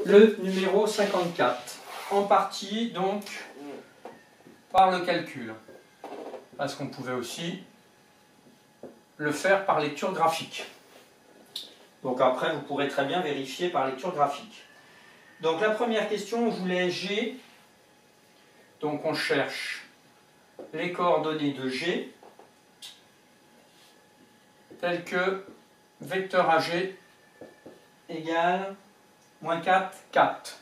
le numéro 54. En partie, donc, par le calcul. Parce qu'on pouvait aussi le faire par lecture graphique. Donc après, vous pourrez très bien vérifier par lecture graphique. Donc la première question, on voulait G. Donc on cherche les coordonnées de G, telles que vecteur AG égale moins 4, 4.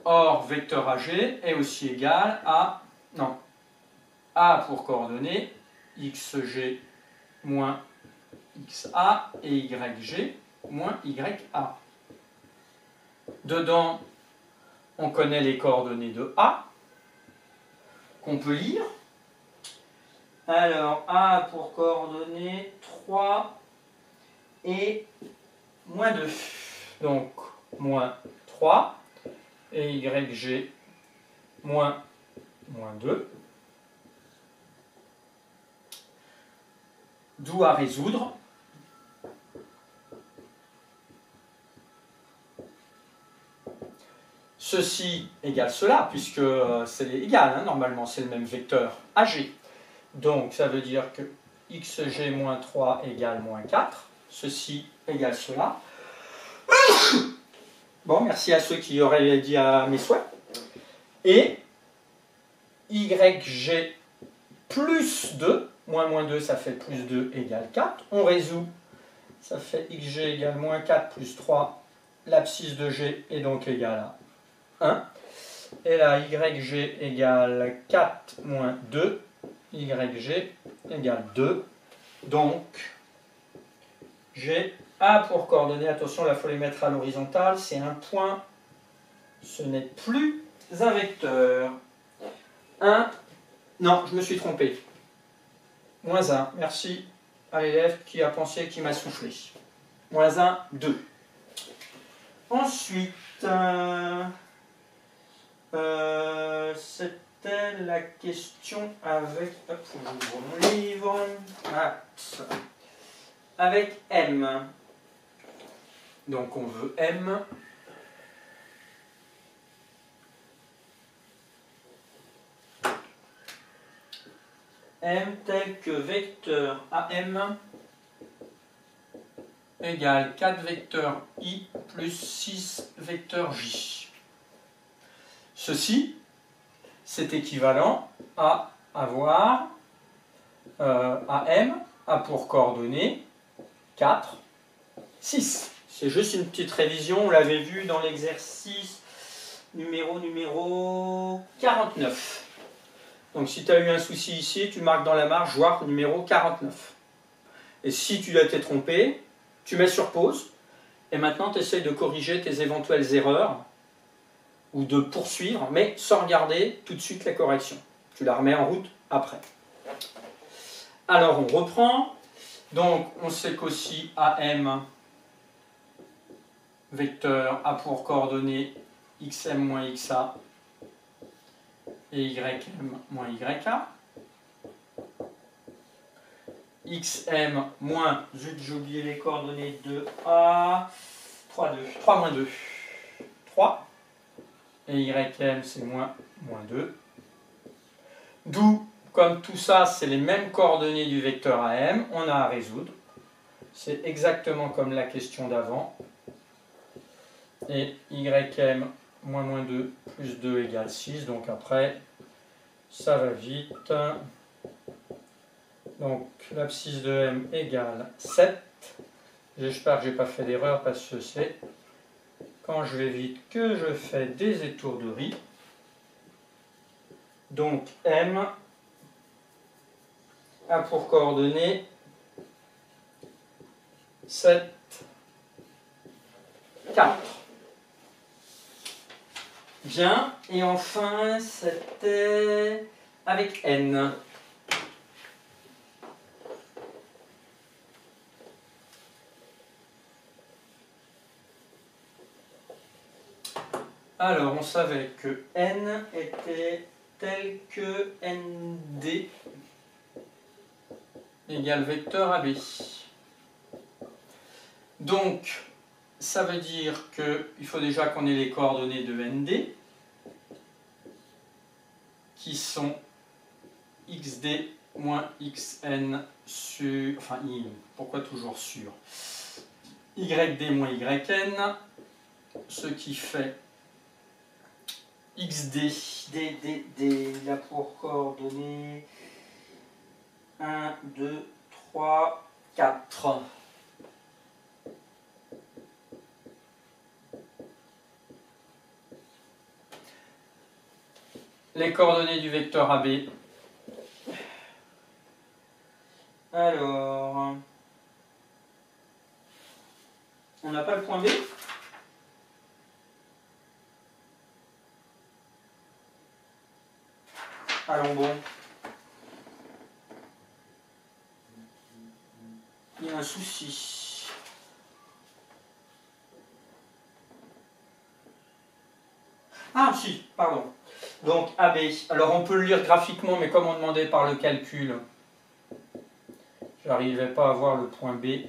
Or, vecteur AG est aussi égal à, non, A pour coordonnées, XG moins XA et YG moins YA. Dedans, on connaît les coordonnées de A, qu'on peut lire. Alors, A pour coordonnées 3 et moins 2. Donc, moins 3 et YG moins 2. D'où à résoudre. Ceci égale cela, puisque c'est égal, hein, normalement, c'est le même vecteur AG. Donc, ça veut dire que XG moins 3 égale moins 4. Ceci égale cela. Bon, merci à ceux qui auraient dit à mes souhaits. Et YG plus 2, moins 2, ça fait plus 2 égale 4. On résout, ça fait XG égale moins 4 plus 3. L'abscisse de G est donc égale à 1. Et là, YG égale 4 moins 2. YG égale 2. Donc, j'ai A pour coordonnées. Attention, là, il faut les mettre à l'horizontale. C'est un point. Ce n'est plus un vecteur. 1. Non, je me suis trompé. Moins 1. Merci à l'élève qui a pensé, qui m'a soufflé. Moins 1, 2. Ensuite, c'était la question avec... Hop, j'ouvre mon livre. Avec M. Donc on veut M. M tel que vecteur AM égale 4 vecteurs I plus 6 vecteurs J. Ceci, c'est équivalent à avoir AM a pour coordonnées 4, 6. C'est juste une petite révision, on l'avait vu dans l'exercice numéro 49. Donc si tu as eu un souci ici, tu marques dans la marge voir numéro 49. Et si tu as été trompé, tu mets sur pause, et maintenant tu essayes de corriger tes éventuelles erreurs, ou de poursuivre, mais sans regarder tout de suite la correction. Tu la remets en route après. Alors on reprend. Donc on sait qu'aussi AM, vecteur A pour coordonnées XM moins XA et YM moins YA. XM moins, zut, j'ai oublié les coordonnées de A, 3 moins 2, 3. Et YM c'est moins 2. D'où, comme tout ça c'est les mêmes coordonnées du vecteur AM, on a à résoudre. C'est exactement comme la question d'avant. Et YM moins 2 plus 2 égale 6. Donc après, ça va vite. Donc l'abscisse de M égale 7. J'espère que je n'ai pas fait d'erreur parce que c'est quand je vais vite que je fais des étourderies. Donc M a pour coordonnées 7, 4. Bien, et enfin c'était avec N. Alors, on savait que N était tel que ND égale vecteur AB. Donc, ça veut dire qu'il faut déjà qu'on ait les coordonnées de ND, qui sont XD moins XN sur... Enfin, pourquoi toujours sur YD moins YN, ce qui fait XD, il a pour coordonnées 1, 2, 3, 4. Les coordonnées du vecteur AB. Alors, on n'a pas le point B? Allons bon. Il y a un souci. Ah si, pardon. Donc AB. Alors on peut le lire graphiquement, mais comme on demandait par le calcul, j'arrivais pas à voir le point B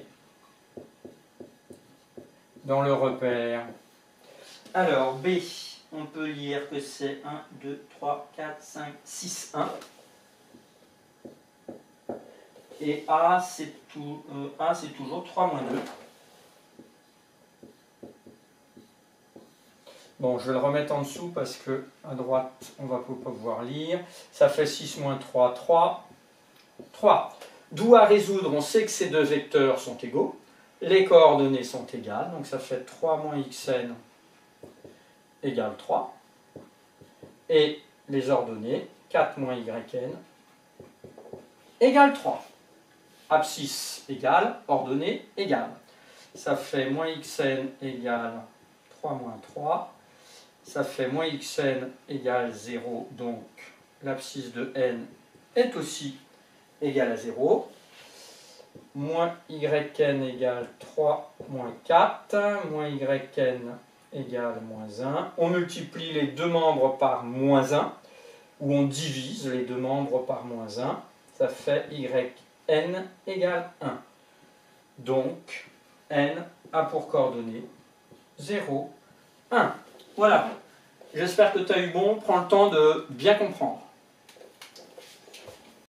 dans le repère. Alors B, on peut lire que c'est 1, 2, 3, 4, 5, 6, 1. Et A, c'est toujours 3 moins 2. Bon, je vais le remettre en dessous parce que à droite, on ne va pas pouvoir lire. Ça fait 6 moins 3, 3. 3. D'où à résoudre, on sait que ces deux vecteurs sont égaux. Les coordonnées sont égales, donc ça fait 3 moins xn égale 3. Et les ordonnées, 4 moins yn égale 3. Abscisse égale, ordonnée égale. Ça fait moins xn égale 3 moins 3. Ça fait moins xn égale 0, donc l'abscisse de n est aussi égale à 0. Moins yn égale 3 moins 4. Moins yn égale moins 1. On multiplie les deux membres par moins 1, ou on divise les deux membres par moins 1. Ça fait yn égale 1. Donc, n a pour coordonnées 0, 1. Voilà. J'espère que tu as eu bon. Prends le temps de bien comprendre.